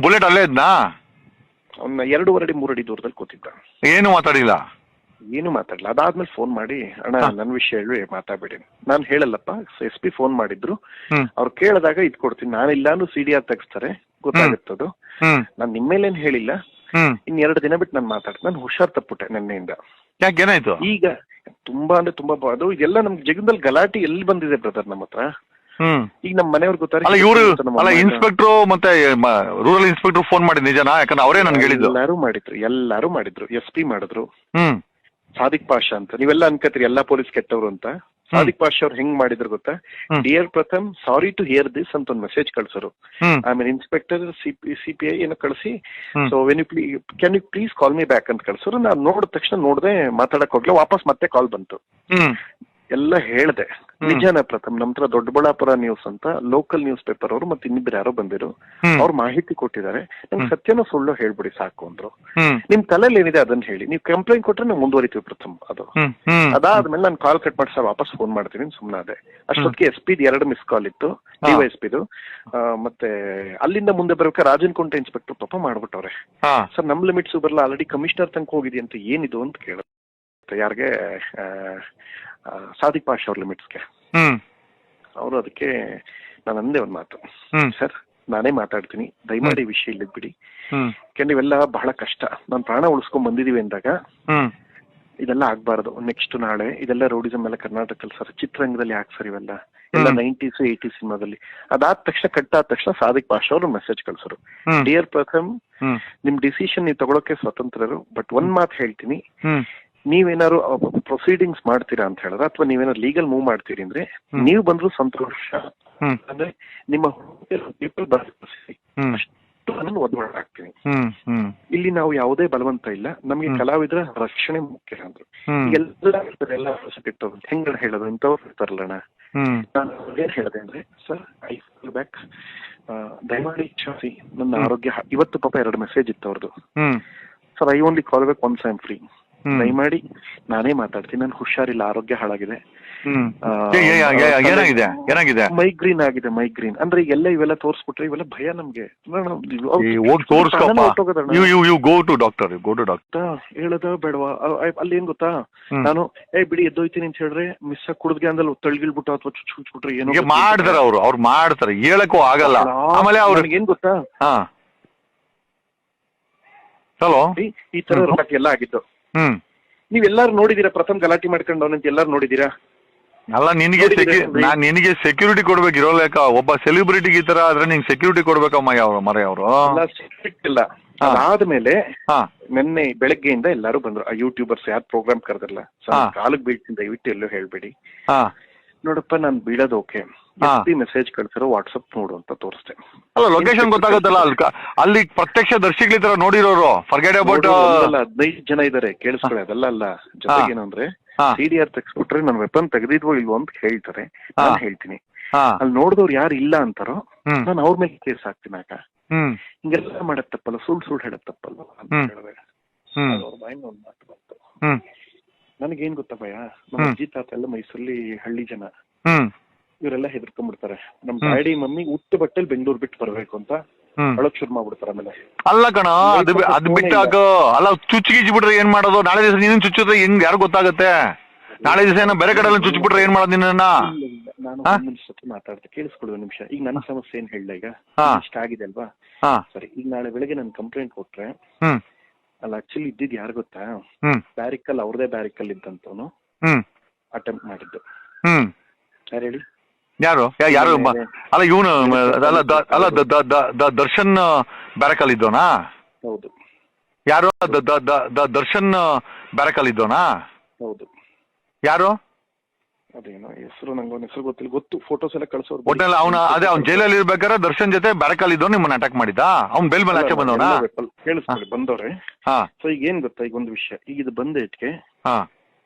ಬುಲೆಟ್ ಅಲ್ಲೇ ಇದ್ನಾ? ಅವ್ನ 2.5 ಅಡಿ 3 ಅಡಿ ದೂರದಲ್ಲಿ ಕೂತಿದ್ದ. ಏನು ಮಾತಾಡಿಲ್ಲ? ಏನು ಮಾತಾಡ್ಲ. ಅದಾದ್ಮೇಲೆ ಫೋನ್ ಮಾಡಿ ಅಣ್ಣ ನನ್ ವಿಷಯ ಹೇಳಿ ಮಾತಾಡ್ಬೇಡಿ. ನಾನ್ ಹೇಳಲ್ಲಪ್ಪ, SP ಫೋನ್ ಮಾಡಿದ್ರು, ಅವ್ರು ಕೇಳಿದಾಗ ಇದ್ ಕೊಡ್ತೀನಿ, ನಾನಿಲ್ಲ ಅಂದ್ರೆ CDR ತೆಗಿಸ್ತಾರೆ, ಗೊತ್ತಾಗುತ್ತದು. ನಾನ್ ನಿಮ್ಮೇಲೇನ್ ಹೇಳಿಲ್ಲ. ಇನ್ 2 ದಿನ ಬಿಟ್ಟು ನಾನು ಮಾತಾಡ್ತೀನಿ. ನಾನು ಹುಷಾರ್ ತಪ್ಪುಟ್ಟೆ ನಿನ್ನೆಯಿಂದ. ಏನಾಯ್ತು? ಈಗ ತುಂಬಾ ಅಂದ್ರೆ ತುಂಬಾ ಅದು ಇದೆಲ್ಲ ನಮ್ ಜಗದಲ್ಲಿ ಗಲಾಟೆ ಎಲ್ಲಿ ಬಂದಿದೆ ಬ್ರದರ್ ನಮ್ಮ ಹತ್ರ. ಈಗ ನಮ್ಮ ಮನೆಯವ್ರಿಗೆ ಗೊತ್ತಾಗ ಇವರು ಇನ್ಸ್ಪೆಕ್ಟರ್ ಮತ್ತೆ ರೂರಲ್ ಇನ್ಸ್ಪೆಕ್ಟರ್ ಫೋನ್ ಮಾಡಿ ನಿಜನಾ? ಯಾಕಂದ್ರೆ ಅವರೇ ನನ್ಗೆ ಹೇಳಿದ್ರು. ಎಲ್ಲಾರು ಮಾಡಿದ್ರು. SP ಮಾಡಿದ್ರು. ಸಾದಿಕ್ ಪಾಷಾ ಅಂತ. ನೀವೆಲ್ಲ ಅನ್ಕತ್ರಿ ಎಲ್ಲಾ ಪೊಲೀಸ್ ಕೆಟ್ಟವ್ರು ಅಂತ. ಸಾದಿಕ್ ಪಾಷಾ ಅವ್ರು ಹೆಂಗ್ ಮಾಡಿದ್ರು ಗೊತ್ತಾ? Dear Pratham, sorry to hear this ಅಂತ ಒಂದು ಮೆಸೇಜ್ ಕಳ್ಸರು. ಆಮೇಲೆ ಇನ್ಸ್ಪೆಕ್ಟರ್ CPI ಏನೋ ಕಳಿಸಿ, so can you please call me back ಅಂತ ಕಳ್ಸರು. ನಾನ್ ನೋಡಿದ ತಕ್ಷಣ ನೋಡ್ದೆ, ಮಾತಾಡಕ್ ಹೋಗ್ಲ, ವಾಪಸ್ ಮತ್ತೆ ಕಾಲ್ ಬಂತು. ಎಲ್ಲ ಹೇಳ್ದೆ. ನಿಜಾನ ಪ್ರಥಮ್, ನಮ್ ಹತ್ರ ದೊಡ್ಡಬಳ್ಳಾಪುರ ನ್ಯೂಸ್ ಅಂತ ಲೋಕಲ್ ನ್ಯೂಸ್ ಪೇಪರ್ ಅವರು ಮತ್ತೆ ಇನ್ನಿಬ್ರು ಯಾರೋ ಬಂದಿರು, ಅವ್ರು ಮಾಹಿತಿ ಕೊಟ್ಟಿದ್ದಾರೆ. ನಮ್ಗೆ ಸತ್ಯನೋ ಸುಳ್ಳು ಹೇಳ್ಬಿಡಿ ಸಾಕು ಅಂದ್ರು. ನಿಮ್ ತಲೆಯಲ್ಲಿ ಏನಿದೆ ಅದನ್ನ ಹೇಳಿ, ನೀವು ಕಂಪ್ಲೇಂಟ್ ಕೊಟ್ರೆ ನಾವು ಮುಂದುವರಿತೀವಿ ಪ್ರಥಮ್. ಅದು ಅದಾದ್ಮೇಲೆ ನಾನು ಕಾಲ್ ಕಟ್ ಮಾಡಿ ಸರ್ ವಾಪಸ್ ಫೋನ್ ಮಾಡ್ತೀನಿ ಸುಮ್ಮನಾದೆ. ಅಷ್ಟೊತ್ತಿಗೆ SP 2 ಮಿಸ್ ಕಾಲ್ ಇತ್ತು, DYSPದು. ಮತ್ತೆ ಅಲ್ಲಿಂದ ಮುಂದೆ ಬರೋಕೆ ರಾಜನಕುಂಟೆ ಇನ್ಸ್ಪೆಕ್ಟರ್ ಪಾಪ ಮಾಡ್ಬಿಟ್ಟವ್ರೆ. ಸರ್ ನಮ್ ಲಿಮಿಟ್ಸ್ ಬರಲ್ಲ, ಆಲ್ರೆಡಿ ಕಮಿಷನರ್ ತನಕ ಹೋಗಿದಿ ಅಂತ. ಏನಿದು ಅಂತ ಕೇಳಿದ್ರು ಯಾರಿಗೆ, ಸಾದಿಕ್ ಪಾಷಾ ಅವ್ರ ಲಿಮಿಟ್ಸ್ಗೆ. ಅವರು ಅದಕ್ಕೆ ನಾನು ಅಂದೆ ಒಂದ್ ಮಾತು, ಸರ್ ನಾನೇ ಮಾತಾಡ್ತೀನಿ, ದಯಮಾಡಿ ಈ ವಿಷಯ ಇಲ್ಲಿ ಬಿಡಿ. ಯಾಕಂದ್ರೆ ಇವೆಲ್ಲ ಬಹಳ ಕಷ್ಟ, ನಾನ್ ಪ್ರಾಣ ಉಳಿಸ್ಕೊಂಡ್ ಬಂದಿದೀವಿ ಅಂದಾಗ ಇದೆಲ್ಲ ಆಗ್ಬಾರ್ದು. ನೆಕ್ಸ್ಟ್ ನಾಳೆ ಇದೆಲ್ಲ ರೋಡಿಸಮ್ ಎಲ್ಲ ಕರ್ನಾಟಕದಲ್ಲಿ ಸರ್, ಚಿತ್ರರಂಗದಲ್ಲಿ ಯಾಕೆ ಸರ್ ಇವೆಲ್ಲ ಎಲ್ಲ 90s 80s ಸಿನಿಮಾದಲ್ಲಿ. ಅದಾದ ತಕ್ಷಣ ಕಟ್ಟಾದ ತಕ್ಷಣ ಸಾದಿಕ್ ಪಾಷಾ ಅವರು ಮೆಸೇಜ್ ಕಳ್ಸರು, ಡಿಯರ್ ಪ್ರಥಮ್, ನಿಮ್ ಡಿಸಿಷನ್ ನೀವು ತಗೊಳಕ್ಕೆ ಸ್ವತಂತ್ರರು, ಬಟ್ ಒಂದ್ ಮಾತು ಹೇಳ್ತೀನಿ, ನೀವೇನಾದ್ರು ಪ್ರೊಸೀಡಿಂಗ್ಸ್ ಮಾಡ್ತೀರಾ ಅಂತ ಹೇಳಿದ್ರೆ, ಅಥವಾ ನೀವೇನಾದ್ರು ಲೀಗಲ್ ಮೂವ್ ಮಾಡ್ತೀರಿ ಅಂದ್ರೆ ನೀವು ಬಂದ್ರು ಸಂತೋಷ. ಅಂದ್ರೆ ನಿಮ್ಮ ಪೀಪಲ್ ಒದ್ವಾಡ್ತೀನಿ. ಇಲ್ಲಿ ನಾವು ಯಾವುದೇ ಬಲವಂತ ಇಲ್ಲ, ನಮ್ಗೆ ಕಲಾವಿದರ ರಕ್ಷಣೆ ಮುಖ್ಯ ಅಂದ್ರು. ಎಲ್ಲ ಹೆಂಗ ಹೇಳೋದು ಇಂಥವ್ರು ಇರ್ತಾರಲ್ಲಣ್ಣ. ನಾನು ಏನ್ ಹೇಳಿದೆ ಅಂದ್ರೆ, ಸರ್ ಐ ಫೀಲ್ ಬ್ಯಾಕ್, ದಯಮಾಡಿ ಕ್ಷಮಿಸಿ, ನನ್ನ ಆರೋಗ್ಯ ಇವತ್ತು ಪಾಪ 2 ಮೆಸೇಜ್ ಇತ್ತು ಅವ್ರದ್ದು. Sir I only call back once I am free, ದಯಮಾಡಿ ನಾನೇ ಮಾತಾಡ್ತೀನಿ, ನನ್ ಹುಷಾರಿಲ್ಲ, ಆರೋಗ್ಯ ಹಾಳಾಗಿದೆ, ಮೈಗ್ರೀನ್ ಆಗಿದೆ. ಮೈಗ್ರೀನ್ ಅಂದ್ರೆ ಎಲ್ಲ ಇವೆಲ್ಲ ತೋರ್ಸ್ಬಿಟ್ರೆ ಇವೆಲ್ಲ ಭಯ ನಮ್ಗೆ. ಹೇಳದ ಬೇಡವಾ? ಅಲ್ಲಿ ಏನ್ ಗೊತ್ತಾ, ನಾನು ಬಿಡಿ ಎದ್ದೋಯ್ತೀನಿ ಅಂತ ಹೇಳಿದ್ರೆ ಮಿಸ್ ಕುಡಿದ್ಗೆ ಅಂದಲ್ಲಿ ತಳ್ಗಿಳ್ಬಿಟ್ಟು ಅಥವಾ ಚುಚ್ಬಿಟ್ರೆ ಏನೋ ಮಾಡ್ತಾರೆ. ಅವ್ರು ಮಾಡ್ತಾರೆ, ಹೇಳಕ್ಕೂ ಆಗಲ್ಲ. ಆಮೇಲೆ ಅವ್ರಿಗೆ ಏನ್ ಗೊತ್ತಾ, ಈ ತರ ಎಲ್ಲ ಆಗಿದ್ದು ನೀವೆಲ್ಲಾರು ನೋಡಿದೀರಾ? ಪ್ರಥಮ್ ಗಲಾಟೆ ಮಾಡ್ಕೊಂಡು ಅವನಂತ ಎಲ್ಲಾರು ನೋಡಿದೀರಾ? ಅಲ್ಲ, ನಿನಗೆ ಸೆಕ್ಯೂರಿಟಿ ಕೊಡ್ಬೇಕು ಇರೋ ಲೆಕ್ಕ. ಒಬ್ಬ ಸೆಲೆಬ್ರಿಟಿಗೆ ಈ ತರ ಆದ್ರೆ ನಿಂಗೆ ಸೆಕ್ಯೂರಿಟಿ ಕೊಡ್ಬೇಕಮ್ಮ ಮರೆ ಅವರು. ಇಲ್ಲ, ಅದಾದ್ಮೇಲೆ ನಿನ್ನೆ ಬೆಳಗ್ಗೆಯಿಂದ ಎಲ್ಲಾರು ಬಂದ್ರು, ಆ ಯೂಟ್ಯೂಬರ್ಸ್ ಯಾರು ಪ್ರೋಗ್ರಾಮ್ ಕರೆದ್ರಲ್ಲ, ಕಾಲಕ್ಕೆ ಬೀಳ್ತೀನಿ ದಯವಿಟ್ಟು ಎಲ್ಲೂ ಹೇಳ್ಬೇಡಿ. ನೋಡಪ್ಪ, ನಾನ್ ಬೀಳೋದು ಓಕೆ, ಮೆಸೇಜ್ ಕಳ್ಸಿರೋ ವಾಟ್ಸಪ್ ನೋಡು ಅಂತ ತೋರಿಸ್ತೆ. ಅಲ್ಲ, ಲೊಕೇಶನ್ ಗೊತ್ತಾಗುತ್ತಲ್ಲ, ಅಲ್ಲಿ ಪ್ರತ್ಯಕ್ಷ ದರ್ಶಿಗಳ ತರ ನೋಡಿರೋರು. ಫರ್ಗೆಟ್ ಅಬೌಟ್ 15 ಜನ ಇದಾರೆ, ಕೇಳಿಸ್ಕೊಳ್ಳಿ. ಅದೆಲ್ಲ ಅಲ್ಲ, ಜೊತೆಗೆ ಏನಂದ್ರೆ CDR ತೆಗ್ಸ್ಬಿಟ್ರೆ ನನ್ ವೆಪನ್ ತೆಗೆದಿದ್ವೋ ಇಲ್ವೋ ಅಂತ ಹೇಳ್ತಾರೆ. ನಾನು ಹೇಳ್ತೀನಿ, ಅಲ್ಲಿ ನೋಡಿದವ್ರು ಯಾರು ಇಲ್ಲ ಅಂತಾರೋ ನಾನು ಅವ್ರ ಮೇಲೆ ಕೇಸ್ ಹಾಕ್ತೀನಿ. ಆಗ ಹಿಂಗೆಲ್ಲ ಮಾಡಕ್ ತಪ್ಪಲ್ಲ, ಸುಳ್ಳು ಹೇಳಕ್ ತಪ್ಪಲ್ವ ಅಂತ ಹೇಳಿದೆ. ಅವ್ರ ಬಾಯಿಂದ ಒಂದ್ ಮಾತು ಬಂತು. ನನಗೇನ್ ಗೊತ್ತಾ ಭಯ, ನಮ್ಮ ಅಜ್ಜಿ ತಾತ ಎಲ್ಲ ಮೈಸೂರಲ್ಲಿ ಹಳ್ಳಿ ಜನ, ಇವರೆಲ್ಲ ಹೆದರ್ಕೊಂಡ್ಬಿಡ್ತಾರೆ. ನಮ್ ಡ್ಯಾಡಿ ಮಮ್ಮಿ ಉಟ್ಟು ಬಟ್ಟೆಲ್ ಬೆಂಗಳೂರು ಬಿಟ್ಟು ಬರ್ಬೇಕು ಅಂತ ಅಳಕ್ ಶುರು ಮಾಡ್ಬಿಡ್ತಾರೆ. ಆಮೇಲೆ ಅಲ್ಲ ಕಣ, ಅದ್ ಬಿಟ್ಟಾಕ ಅಲ್ಲ, ಚುಚ್ಚಿಗಿಜ್ ಬಿಟ್ರೆ ಏನ್ ಮಾಡೋದು? ನಾಳೆ ದಿವಸ ನೀನು ಚುಚ್ಚಿದ್ರೆ ಹೆಂಗ್ ಯಾರು ಗೊತ್ತಾಗತ್ತೆ? ನಾಳೆ ದಿವಸ ಏನೋ ಬೇರೆ ಕಡೆ ಚುಚ್ಚಿಬಿಟ್ರೆ ಏನ್ ಮಾಡೋದು ನಿನ್ನ? ನಾನು ಮಾತಾಡ್ತೆ, ಕೇಳಿಸ್ಕೊಳ್ಳುವ ನಿಮಿಷ. ಈಗ ನನ್ನ ಸಮಸ್ಯೆ ಏನ್ ಹೇಳ, ಈಗ ಇಷ್ಟ ಆಗಿದೆ ಅಲ್ವಾ? ಸರಿ, ಈಗ ನಾಳೆ ಬೆಳಗ್ಗೆ ನಾನು ಕಂಪ್ಲೇಂಟ್ ಕೊಟ್ರೆ, ಅಲ್ಲ ಆಕ್ಚುಲಿ ಇದ್ದಿದ್ ಯಾರು ಗೊತ್ತಾ, ಬ್ಯಾರಿಕಲ್ ಅವ್ರದೇ ಬ್ಯಾರಿಕಲ್ ಇದ್ದಂತವನು ಅಟೆಂಪ್ಟ್ ಮಾಡಿದ್ದು. ಯಾರು ಹೇಳಿ? ಯಾರು ಅಲ್ಲ, ಇವನು ಅಲ್ಲ, ದರ್ಶನ್ ಬ್ಯಾರಕಲ್ ಇದ್ದೋನಾ? ಹೌದು. ಯಾರು? ದರ್ಶನ್ ಬ್ಯಾರಕಲ್ ಇದ್ದೋನಾ? ಹೌದು. ಯಾರು? ಅದೇನೋ ಹೆಸರು ನಂಗೆ ಹೆಸರು ಗೊತ್ತಿಲ್ಲ, ಫೋಟೋಸ್ ಎಲ್ಲ ಕಳ್ಸೋರು. ಒಟ್ಟಲ್ಲಿ ಅವ್ನ ಜೈಲಲ್ಲಿ ಇರ್ಬೇಕಾದ್ರೆ ದರ್ಶನ್ ಜೊತೆ ಬ್ಯಾರಕಲ್ಲಿದ್ದವ್ ನಿಮ್ಮನ್ನ ಅಟ್ಯಾಕ್ ಮಾಡಿದ, ಅವ್ನ್ ಬೇಲ್ ಮೇಲೆ ಆಚೆ ಬಂದವನ? ಕೇಳಿಸ್ಕೊಳ್ಳಿ, ಬಂದವ್ರೆ. ಸೊ ಈಗ ಏನ್ ಗೊತ್ತಾ, ಈಗ ಒಂದು ವಿಷಯ, ಈಗ ಇದು ಬಂದ ಇಟ್ಕೆ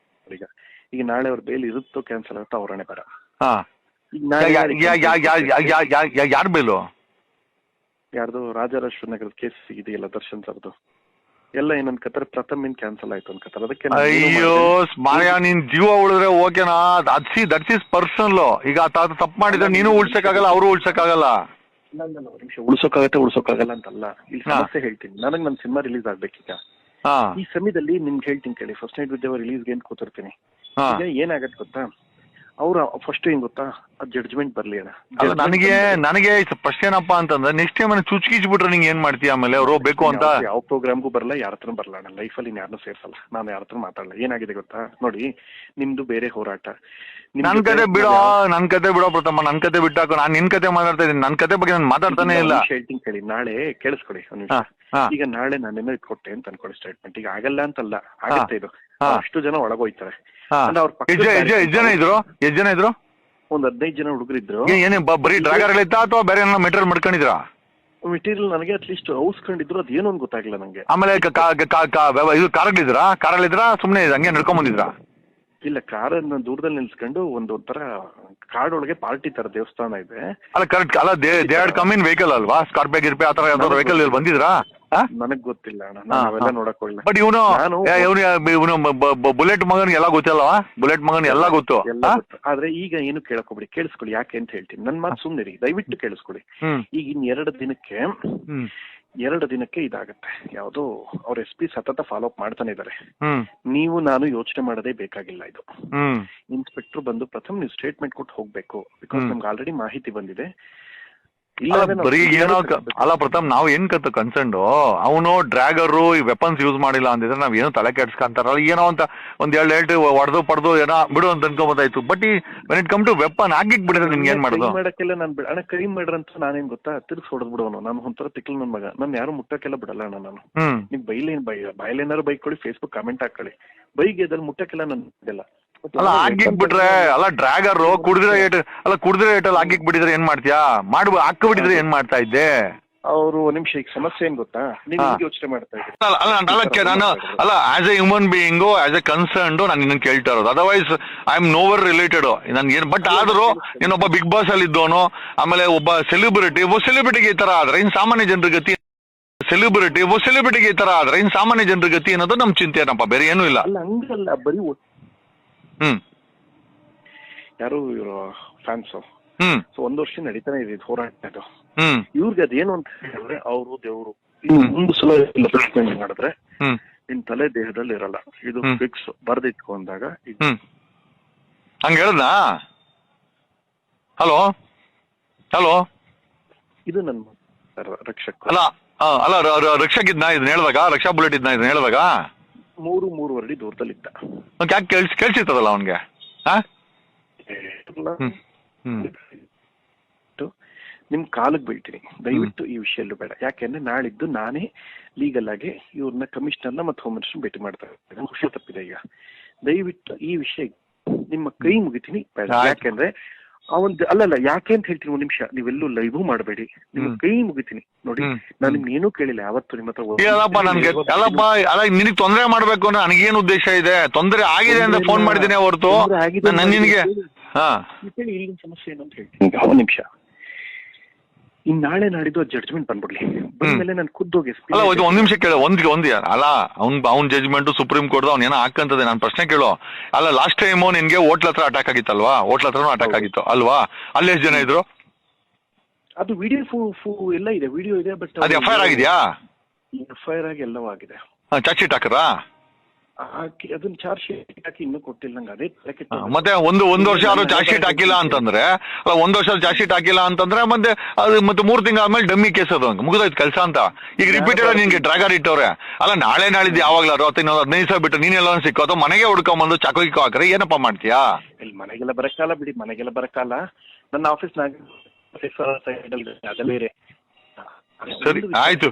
ಈಗ ನಾಳೆ ಅವ್ರ ಬೇಲ್ ಇರುತ್ತೋ ಕ್ಯಾನ್ಸಲ್ ಆಗುತ್ತೋ ಅವ್ರನ್ನೇ ಬೇಡ. ಯಾರ ಬೇಲು? ಯಾರ್ದು ರಾಜರಾಜೇಶ್ವರ ನಗರದ ಕೇಸ್ ಇದೆಯಲ್ಲ ದರ್ಶನ್ ಸರ್ದು, ಎಲ್ಲ ಏನನ್ಕತ್ತಾರೆ ಪ್ರಥಮ್ ಕ್ಯಾನ್ಸಲ್ ಆಯ್ತು ಅನ್ಕತ್ತಾರೆ. ಅದಕ್ಕೆ ಅಯ್ಯೋ ಮಾಯ, ನೀನ್ ಜೀವ ಉಳಿದ್ರೆ ಓಕೆನಾ, ದಟ್ಸ್ ಇಸ್ ಪರ್ಸನಲ್. ಈಗ ತಪ್ಪು ಮಾಡಿದ್ರೆ ನೀನು ಉಳ್ಸಕ್ಕಾಗಲ್ಲ, ಅವರು ಉಳ್ಸಕ್ಕಾಗಲ್ಲ. ನಿಮಿಷ ಉಳ್ಸೋಕ್ಕಾಗಲ್ಲ ಅಂತಲ್ಲ, ಇಲ್ಲಿ ಸಮಸ್ಯೆ ಹೇಳ್ತೀನಿ. ನನಗೆ ನನ್ನ ಸಿನಿಮಾ ರಿಲೀಸ್ ಆಗ್ಬೇಕೀಗ. ಈ ಸಮಯದಲ್ಲಿ ನಿಮ್ಗೆ ಹೇಳ್ತೀನಿ ಕೇಳಿ, ಫಸ್ಟ್ ನೈಟ್ ವಿತ್ ರಿಲೀಸ್ಗೆ ಏನ್ ಕೂತಿರ್ತೀನಿ. ಈಗ ಏನಾಗತ್ತೆ ಗೊತ್ತಾ, ಅವ್ರ ಫಸ್ಟ್ ಏನ್ ಗೊತ್ತಾ, ಜಡ್ಜ್ಮೆಂಟ್ ಬರ್ಲಿ ಅಣ್ಣ. ನನಗೆ ಫಸ್ಟ್ ಏನಪ್ಪಾ ಅಂತಂದ್ರೆ ನೆಕ್ಸ್ಟ್ ಟೈಮ್ ಚುಚ್ಕಿಚ್ಬಿಟ್ರೆ ನಿಂಗೆ ಏನ್ ಮಾಡ್ತೀಯ ಆಮೇಲೆ? ಅವ್ರು ಬೇಕು ಅಂತ ಯಾವ ಪ್ರೋಗ್ರಾಮ್ಗೂ ಬರಲ್ಲ, ಯಾರ ಹತ್ರ ಬರಲ್ಲ ಅಣ್ಣ. ಲೈಫಲ್ಲಿ ಯಾರನ್ನೂ ಸೇರ್ಸಲ್ಲ, ನಾನು ಯಾರ ಹತ್ರ ಮಾತಾಡಲ್ಲ. ಏನಾಗಿದೆ ಗೊತ್ತಾ, ನೋಡಿ ನಿಮ್ದು ಬೇರೆ ಹೋರಾಟ. ನನ್ ಕತೆ ಬಿಡೋ ಪ್ರಥಮ, ನನ್ ಕತೆ ಬಿಟ್ಟಾಕು. ನಾನ್ ನಿನ್ ಕತೆ ಮಾತಾಡ್ತಾ ಇದೀನಿ, ನನ್ ಕತೆ ಬಗ್ಗೆ ನಾನು ಮಾತಾಡ್ತಾನೆ ಇಲ್ಲ. ಹೇಳ್ತೀನಿ ಕೇಳಿ, ನಾಳೆ ಕೇಳಿಸ್ಕೊಳ್ಳಿ ಒಂದು ನಿಮಿಷ. ಈಗ ನಾಳೆ ನಾನೇನೋ ಕೊಟ್ಟೆ ಅಂತ ಅನ್ಕೊಳ್ಳಿ ಸ್ಟೇಟ್ಮೆಂಟ್. ಈಗ ಆಗಲ್ಲ ಅಂತಲ್ಲ, ಆಗತ್ತೆ ಇದು. ಅಷ್ಟು ಜನ ಒಳಗೋಯ್ತಾರೆ. ಎಷ್ಟ್ ಜನ ಇದ್ರು? ಒಂದ್ 15 ಜನ ಹುಡುಗರಿದ್ರು. ಏನೇ ಬರೀ ಡ್ರಾಗರ್ ಇತ್ತಾ ಅಥವಾ ಬೇರೆ ಮೆಟೀರಿಯಲ್ ಮಾಡ್ಕೊಂಡಿದ್ರ? ಮೆಟೀರಿಯಲ್ ನನಗೆ ಅಟ್ಲೀಸ್ಟ್ ಹೌಸ್ಕೊಂಡಿದ್ರು, ಅದೇನೋ ಒಂದು ಗೊತ್ತಾಗಿಲ್ಲ ನಂಗೆ. ಆಮೇಲೆ ಇದು ಕಾರಲ್ಲಿದ್ರಾ ಸುಮ್ನೆ ಹಂಗೆ ನಡ್ಕೊಂಡ್ ಬಂದಿದ್ರಾ? ಇಲ್ಲ, ಕಾರನ್ನ ದೂರದಲ್ಲಿ ನಿಲ್ಸ್ಕೊಂಡು ಒಂಥರ ಕಾಡೊಳಗೆ ಪಾರ್ಟಿ ತರ ದೇವಸ್ಥಾನ ಇದೆ. ಅಲ್ಲ ಕರೆಕ್ಟ್ ಅಲ್ಲ, they had come in vehicle ಅಲ್ವಾ? ಸ್ಕಾರ್ಪಿಯೋ ಗಿರ್ಪೆ ಆತರ ಯಾವ್ದಾದ್ರು ವೆಹಿಕಲ್ ಬಂದಿದ್ರಾ? ನನಗ್ ಗೊತ್ತಿಲ್ಲ ಅಣ್ಣ, ನಾನು ಅವೆಲ್ಲ ನೋಡಕ್ ಹೋಗಿಲ್ಲ. ಬಟ್ ಇವನು ಬುಲೆಟ್ ಮಗನ್ ಎಲ್ಲ ಗೊತ್ತಲ್ವಾ? ಬುಲೆಟ್ ಮಗನ್ ಎಲ್ಲ ಗೊತ್ತು. ಆದ್ರೆ ಈಗ ಏನು ಕೇಳಕೋಬಿಡಿ, ಕೇಳಿಸ್ಕೊಳ್ಳಿ ಯಾಕೆ ಅಂತ ಹೇಳ್ತೀನಿ. ನನ್ ಮಾತು ಸುಮ್ನಿರಿ, ದಯವಿಟ್ಟು ಕೇಳಿಸ್ಕೊಳ್ಳಿ. ಈಗ ಇನ್ 2 ದಿನಕ್ಕೆ ಇದಾಗತ್ತೆ. ಯಾವ್ದು ಅವ್ರ SP ಸತತ ಫಾಲೋ ಅಪ್ ಮಾಡ್ತಾನೆ ಇದಾರೆ. ನೀವು ನಾನು ಯೋಚನೆ ಮಾಡೋದೇ ಬೇಕಾಗಿಲ್ಲ. ಇದು ಇನ್ಸ್ಪೆಕ್ಟರ್ ಬಂದು ಪ್ರಥಮ್ ನೀವು ಸ್ಟೇಟ್ಮೆಂಟ್ ಕೊಟ್ಟು ಹೋಗ್ಬೇಕು, ಬಿಕಾಸ್ ನಮ್ಗೆ ಆಲ್ರೆಡಿ ಮಾಹಿತಿ ಬಂದಿದೆ. ಬರೀ ಏನೋ ಅಲ್ಲ ಪ್ರಥಮ್, ನಾವ್ ಏನ್ ಕನ್ಸರ್ನ್, ಅವನು ಡ್ರ್ಯಾಗರ್ ವೆಪನ್ಸ್ ಯೂಸ್ ಮಾಡಿಲ್ಲ ಅಂದಿದ್ರೆ ನಾವ್ ಏನೋ ತಲೆ ಕೆಡ್ಸ್ಕೊಂತಾರಲ್ಲ, ಏನೋ ಅಂತ ಒಂದ್ ಎರಡು ಹೊಡೆದು ಪಡೆದು ಏನೋ ಬಿಡು ಅಂತ ಅನ್ಕೊಂಬೋದಾಯ್ತು. But when it come to weapon ಆಗಿಕ್ ಬಿಡಿದ್ರೆ ನಿಮ್ಗೆ ಏನ್ ಮಾಡೋದು? ಮಾಡಕ್ಕೆಲ್ಲ ನಾನು ಅಣ್ಣ ಕೈ ಮಾಡ್ರಂತ ನಾನೇನ್ ಗೊತ್ತಾ, ತಿರ್ಗ್ಸ್ ಹೊಡೆದ್ ಬಿಡೋನು. ನಾನು ಒಂಥರ ತಿಕ್ಲ್ ನನ್ ಮಗ, ನಾನು ಯಾರು ಮುಟ್ಟಕ್ಕೆಲ್ಲ ಬಿಡಲ್ಲ ಅಣ್ಣ. ನಾನು ನಿಮ್ ಬೈಲೇನಾರು ಬೈಕೊಳ್ಳಿ, ಫೇಸ್ಬುಕ್ ಕಮೆಂಟ್ ಹಾಕೊಳ್ಳಿ, ಬೈಗೆ ಅದ್ರಲ್ಲಿ ಮುಟ್ಟಕ್ಕೆಲ್ಲ ನಾನು ಬಿಡಲ್ಲ. ಅಲ್ಲ ಆಗಿಕ್ ಬಿಟ್ರೆ, ಅಲ್ಲ ಡ್ರ್ಯಾಗರ್ ಕುಡಿದ್ರೆ ಏಟಲ್ಲಿ ಆಗಿಕ್ ಬಿಟ್ಟಿದ್ರೆ ಏನ್ ಮಾಡ್ತೀಯಾ? ಹಾಕ ಬಿಟ್ಟಿದ್ರೆ ಏನ್ ಮಾಡ್ತಾ ಇದ್ದೆ? ಅವರು ನಿಮಿಷ, ಈಗ ಸಮಸ್ಯೆ ಏನ್ ಗೊತ್ತಾ, ನೀವು ಯೋಚನೆ ಮಾಡ್ತಾ ಇದ್ದೀರಿ. ನಾನು ಅಲ್ಲ as A human being, as A concerned ನಾನು ನಿನ್ನ ಕೇಳ್ತಾ ಇರೋದು. Otherwise I am nowhere related ನನ್ಗೆ ಏನು. ಬಟ್ ಆದ್ರೂ ನೀನೊಬ್ಬ ಬಿಗ್ ಬಾಸ್ ಅಲ್ಲಿ ಇದ್ದವನು, ಆಮೇಲೆ ಒಬ್ಬ ಸೆಲೆಬ್ರಿಟಿಗೆ ಈ ತರ ಆದ್ರೆ ಇನ್ ಸಾಮಾನ್ಯ ಜನರ ಗತಿ, ಸೆಲೆಬ್ರಿಟಿಗೆ ಈ ತರ ಆದ್ರೆ ಇನ್ ಸಾಮಾನ್ಯ ಜನರ ಗತಿ ಅನ್ನೋದು ನಮ್ ಚಿಂತೆ ಏನಪ್ಪ, ಬೇರೆ ಏನೂ ಇಲ್ಲ. ಅಲ್ಲ ಹಂಗಲ್ಲ, ಬರೀ ಯಾರು ಇವರು ಫ್ಯಾನ್ಸು. ಸೊ 1 ವರ್ಷ ನಡೀತಾನೆ ಇದೆ ಹೋರಾಟ. ಇವ್ರಿಗೆ ಅದೇನು ಅಂತ ಹೇಳಿದ್ರೆ, ಅವರು ದೇವ್ರು ಒಂದು ಸಲ ಟ್ರೀಟ್ಮೆಂಟ್ ಮಾಡಿದ್ರೆ ನಿನ್ ತಲೆ ದೇಹದಲ್ಲಿ ಇರಲ್ಲ, ಇದು ಫಿಕ್ಸ್ ಬರ್ದಿಟ್ಕೊಂಡಾಗ. ಹಂಗ ಹೇಳದ್ನಾ? ಹಲೋ ಇದು ನನ್ನ ರಕ್ಷಕ ಅಲ್ಲ ರಕ್ಷಕ್ ಇದ್ನ ಇದನ್ನ ಹೇಳಿದಾಗ, ರಕ್ಷಾ ಬುಲೆಟ್ ಇದ್ನ ಇದನ್ನ ಹೇಳಿದಾಗ 3 ಅಡಿ ದೂರದಲ್ಲಿದ್ದ. ಯಾಕೆ ಕೇಳಿಸಿರ್ತದಲ್ಲ ಅವನ್ಗೆ? ನಿಮ್ ಕಾಲಕ್ಕೆ ಬೀಳ್ತೀನಿ, ದಯವಿಟ್ಟು ಈ ವಿಷಯಲ್ಲೂ ಬೇಡ. ಯಾಕೆಂದ್ರೆ ನಾಳಿದ್ದು ನಾನೇ ಲೀಗಲ್ ಆಗಿ ಇವ್ರನ್ನ ಕಮಿಷನರ್ನ ಮತ್ತು ಹೋಮ್ ಮಿನಿಸ್ಟರ್ ಭೇಟಿ ಮಾಡ್ತಾ ಇದ್ದೀನಿ. ವಿಷಯ ತಪ್ಪಿದೆ. ಈಗ ದಯವಿಟ್ಟು ಈ ವಿಷಯ ನಿಮ್ಮ ಕೈ ಮುಗಿತೀನಿ ಬೇಡ. ಯಾಕೆಂದ್ರೆ ಅಲ್ಲಲ್ಲ, ಯಾಕೆ ಅಂತ ಹೇಳ್ತೀನಿ. 1 ನಿಮಿಷ, ನೀವೆಲ್ಲೂ ಲೈವ್ ಮಾಡಬೇಡಿ, ನಿಮ್ಮ ಕೈ ಮುಗಿತೀನಿ. ನೋಡಿ, ನಾನು ನಿಮ್ಗೆ ಏನೂ ಕೇಳಿಲ್ಲ ಯಾವತ್ತು ನಿಮ್ಮ ಹತ್ರ. ನಿನಗೆ ತೊಂದರೆ ಮಾಡ್ಬೇಕು ಅಂದ್ರೆ ನನಗೇನು ಉದ್ದೇಶ ಇದೆ? ತೊಂದರೆ ಆಗಿದೆ ಅಂತ ಫೋನ್ ಮಾಡಿದ್ದೀನಿ ಹೊರತು ನಿನಗೆ ಇಲ್ಲಿನ ಸಮಸ್ಯೆ ಏನು ಅಂತ ಹೇಳ್ತೀನಿ. 1 ನಿಮಿಷ, ಇನ್ ನಾಳೆ ನಾಡಿದ್ದು ಜಡ್ಜ್ಮೆಂಟ್ ಬಂದ್ಬಿಡ್ಲಿ, ಬಂದ್ಮೇಲೆ ನಾನು ಖುದ್ದೋಗಿ ಅಲ್ಲ 1 ನಿಮಿಷ ಕೇಳೋ. ಅಲ್ಲ ಅವ್ನ್ ಜಡ್ಜ್ಮೆಂಟ್ ಸುಪ್ರೀಂ ಕೋರ್ಟ್ ಅವ್ನ ಏನೋ ಹಾಕಂತದೆ. ನಾನು ಪ್ರಶ್ನೆ ಕೇಳೋ. ಅಲ್ಲ ಲಾಸ್ಟ್ ಟೈಮ್ ನಿನ್ಗೆ ಹೋಟ್ಲ್ ಹತ್ರ ಅಟ್ಯಾಕ್ ಆಗಿತ್ತಲ್ವಾ? ಹೋಟ್ಲ್ ಹತ್ರನೂ ಅಟ್ಯಾಕ್ ಆಗಿತ್ತು ಅಲ್ವಾ? ಅಲ್ಲಿ ಎಷ್ಟು ಜನ ಇದ್ರು? ಅದು ವಿಡಿಯೋ ಎಲ್ಲ ಇದೆ, ವಿಡಿಯೋ ಇದೆ. ಬಟ್ ಅದು FIR ಆಗಿದ್ಯಾ? FIR ಆಗಿ ಎಲ್ಲವೂ ಆಗಿದೆ. ಚಾರ್ಜ್ ಶೀಟ್ ಹಾಕರಾ? ಅದನ್ನ ಚಾರ್ಜ್ ಶೀಟ್ ಹಾಕಿ ಇನ್ನೂ ಕೊಟ್ಟಿಲ್ಲ ನಂಗೆ. ಅದೇ ಮತ್ತೆ ಒಂದು ವರ್ಷ ಆದ್ರೂ ಚಾರ್ಜ್ ಶೀಟ್ ಹಾಕಿಲ್ಲ ಅಂತಂದ್ರೆ, ಅಲ್ಲ 1 ವರ್ಷ ಚಾರ್ಜ್ ಶೀಟ್ ಹಾಕಿಲ್ಲ ಅಂತಂದ್ರೆ ಮತ್ತೆ ಅದು ಮತ್ತೆ 3 ತಿಂಗಳ ಆದ್ಮೇಲೆ ಡಮ್ಮಿ ಕೇಸ್ ಅದು ಮುಗಿದೋಯ್ತು ಕೆಲಸ ಅಂತ. ಈಗ ರಿಪೀಟೆಡ್ ನಿನ್ಗೆ ಡ್ರ್ಯಾಗರ್ ಇಟ್ಟವ್ರೆ. ಅಲ್ಲ ನಾಳಿದ್ದು ಯಾವಾಗ್ಲಾರು 15 ದಿವಸ ಬಿಟ್ಟು ನೀನೆಲ್ಲ ಸಿಕ್ಕೋ ಅಥವಾ ಮನೆಗೆ ಹುಡ್ಕೊಂಬಂದು ಚಾಕು ಹಾಕ್ರೆ ಏನಪ್ಪಾ ಮಾಡ್ತೀಯಾ? ಇಲ್ಲಿ ಮನೆಗೆಲ್ಲ ಬರಕ್ಕಾಲ ಬಿಡಿ, ಮನೆಗೆಲ್ಲ ಬರಕ್ಕಾಲ. ನನ್ನ ಆಫೀಸ್ನಾಗ ಅದ ಬೇರೆ. ಸರಿ ಆಯ್ತು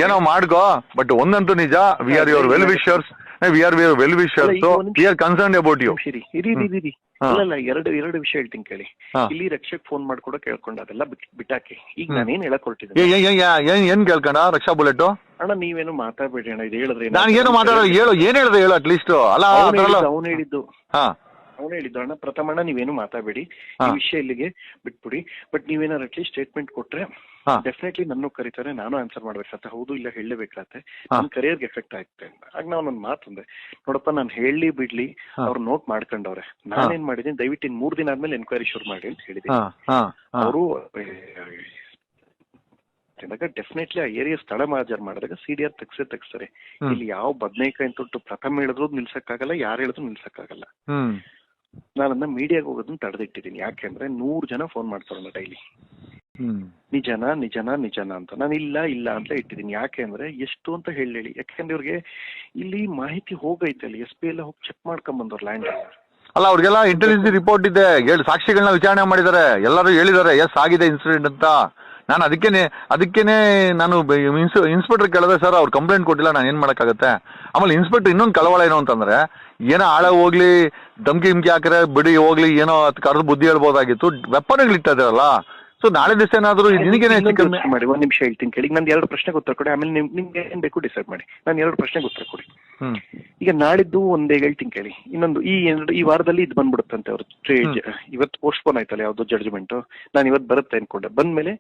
ಏನೋ ಮಾಡ್ಕೋ. ಬಟ್ ಒಂದಂತೂ ನಿಜ, we are your well wishers. We are well wisher, ಅಲ್ಲ, ಈಗ ಒಂದ್ ನಿಮಿಷ. We are concerned about you. ಇರಿ. ಇಲ್ಲ ಎರಡು ವಿಷಯ ಹೇಳ್ತೀನಿ ಕೇಳಿ. ಇಲ್ಲಿ ರಕ್ಷಕ್ ಫೋನ್ ಮಾಡ್ಕೊಡೋ ಕೇಳ್ಕೊಂಡು ಅದೆಲ್ಲ ಬಿಟ್ಟಾಕಿ. ಈಗ ನಾನೇನ್ ಹೇಳಕ್ ಹೊರಟಿದ್ದೆ, ಏನ್ ಕೇಳ್ಕೊಂಡ ರಕ್ಷಾ ಬುಲೆಟ್? ಅಣ್ಣ ನೀವೇನು ಮಾತಾಡ್ಬೇಡಿ ಅಣ್ಣ, ಇದು ಹೇಳಿದ್ರೆ ನಾನು ಏನು ಮಾತಾಡೋದು, ಹೇಳು, ಏನ್ ಹೇಳ್ದೆ ಹೇಳು ಅಟ್ಲೀಸ್ಟ್. ಅಲ್ಲ ಅವನು ಹೇಳಿದ್ದು ಅಣ್ಣ, ಪ್ರಥಮಣ್ಣ ನೀವೇನು ಮಾತಾಡಬೇಡಿ, ಈ ವಿಷಯ ಇಲ್ಲಿಗೆ ಬಿಟ್ಬಿಡಿ. ಬಟ್ ನೀವೇನಾರು ಅಟ್ಲೀಸ್ಟ್ ಸ್ಟೇಟ್ಮೆಂಟ್ ಕೊಟ್ರೆ ಡೆಫಿನೆಟ್ಲಿ ನನ್ನ ಕರೀತಾರೆ, ನಾನು ಆನ್ಸರ್ ಮಾಡ್ಬೇಕಾಗತ್ತೆ, ಹೌದು ಇಲ್ಲ ಹೇಳಲೇಬೇಕಾಗತ್ತೆ, ನನ್ನ ಕರಿಯರ್ಗೆ ಎಫೆಕ್ಟ್ ಆಗುತ್ತೆ ಅಂತ. ಆಗ ನಾವು ನನ್ನ ಮಾತಂದೆ, ನೋಡಪ್ಪ ನಾನು ಹೇಳಿ ಬಿಡ್ಲಿ, ಅವ್ರು ನೋಟ್ ಮಾಡ್ಕೊಂಡವ್ರೆ, ನಾನೇನ್ ಮಾಡಿದೀನಿ, ದಯವಿಟ್ಟು ಇನ್ 3 ದಿನ ಆದ್ಮೇಲೆ ಎನ್ಕ್ವೈರಿ ಶುರು ಮಾಡಿ ಅಂತ ಹೇಳಿದೀನಿ. ಅವರು ಡೆಫಿನೆಟ್ಲಿ ಆ ಏರಿಯಾ ಸ್ಥಳ ಮಹಾಜರ್ ಮಾಡಿದಾಗ CDR ತೆಗ್ಸ್ತಾರೆ. ಇಲ್ಲಿ ಯಾವ ಬದನೇಕಾಯಿ ಅಂತ ಪ್ರಥಮ ಹೇಳಿದ್ರು ನಿಲ್ಸಕ್ಕಾಗಲ್ಲ, ಯಾರು ಹೇಳಿದ್ರು ನಿಲ್ಸಕ್ಕಾಗಲ್ಲ. ನಾನನ್ನ ಮೀಡಿಯಾಗ ಹೋಗೋದನ್ನ ತಡೆದಿಟ್ಟಿದ್ದೀನಿ. ಯಾಕೆಂದ್ರೆ 100 ಜನ ಫೋನ್ ಮಾಡ್ತಾರಲ್ಲ ಡೈಲಿ, ನಿಜನಾ ಅಂತ. ನಾನು ಇಲ್ಲ ಅಂತ ಇಟ್ಟಿದ್ದೀನಿ. ಯಾಕೆ ಅಂದ್ರೆ ಎಷ್ಟು ಅಂತ ಹೇಳಿ, ಯಾಕೆಂದ್ರೆ ಇವ್ರಿಗೆ ಇಲ್ಲಿ ಮಾಹಿತಿ ಹೋಗೈತೆ, ಅಲ್ಲಿ SP ಎಲ್ಲ ಹೋಗಿ ಚೆಕ್ ಮಾಡ್ಕೊಂಡ್ ಬಂದವ್ರು ಲ್ಯಾಂಡ್ ಅಲ್ಲ. ಅವ್ರಿಗೆಲ್ಲ ಇಂಟೆಲಿಜೆನ್ಸ್ ರಿಪೋರ್ಟ್ ಇದೆ, ಸಾಕ್ಷಿಗಳನ್ನ ವಿಚಾರಣೆ ಮಾಡಿದ್ದಾರೆ, ಎಲ್ಲರೂ ಹೇಳಿದ್ದಾರೆ ಎಸ್ ಆಗಿದೆ ಇನ್ಸಿಡೆಂಟ್ ಅಂತ. ನಾನು ಅದಕ್ಕೇನೆ ನಾನು ಇನ್ಸ್ಪೆಕ್ಟರ್ ಕೇಳಿದ್ರೆ, ಸರ್ ಅವ್ರು ಕಂಪ್ಲೇಂಟ್ ಕೊಟ್ಟಿಲ್ಲ, ನಾನು ಏನ್ ಮಾಡಕ್ಕಾಗತ್ತೆ. ಆಮೇಲೆ ಇನ್ಸ್ಪೆಕ್ಟರ್ ಇನ್ನೊಂದು ಕಳವಳ ಏನು ಅಂತಂದ್ರೆ, ಏನೋ ಆಳ ಹೋಗ್ಲಿ, ಧಮ್ಕಿ ಹಾಕಿದ್ರೆ ಬಿಡಿ ಹೋಗ್ಲಿ, ಏನೋ ಕರೆದು ಬುದ್ಧಿ ಹೇಳ್ಬೋದಾಗಿತ್ತು, ವೆಪನ್ಗಳು ಇಟ್ಟಿದಾರಲ್ಲ. ಸೊ ನಾಳೆ ದಿವಸ ಏನಾದ್ರು ನಿನಗೇನೆ ಮಾಡಿ. ಒಂದ್ ನಿಮಿಷ ಹೇಳ್ತೀನಿ ಕೇಳಿ. ನಂದು 2 ಪ್ರಶ್ನೆಗೆ ಉತ್ತರ ಕೊಡಿ, ಆಮೇಲೆ ನಿಮ್ಗೆ ಏನ್ ಬೇಕು ಡಿಸೈಡ್ ಮಾಡಿ. ನಾನು 2 ಪ್ರಶ್ನೆಗೆ ಉತ್ತರ ಕೊಡಿ. ಈಗ ನಾಳಿದ್ದು ಒಂದೇ ಹೇಳ್ತೀನಿ ಕೇಳಿ. ಇನ್ನೊಂದು ಈ ವಾರದಲ್ಲಿ ಇದು ಬಂದ್ಬಿಡುತ್ತಂತೆ, ಅವ್ರು ಇವತ್ತು ಪೋಸ್ಟ್ಪೋನ್ ಆಯ್ತಲ್ಲ ಯಾವ್ದು ಜಡ್ಜ್ಮೆಂಟ್, ನಾನು ಇವತ್ತು ಬರುತ್ತೆ ಅನ್ಕೊಂಡೆ. ಬಂದ್ಮೇಲೆ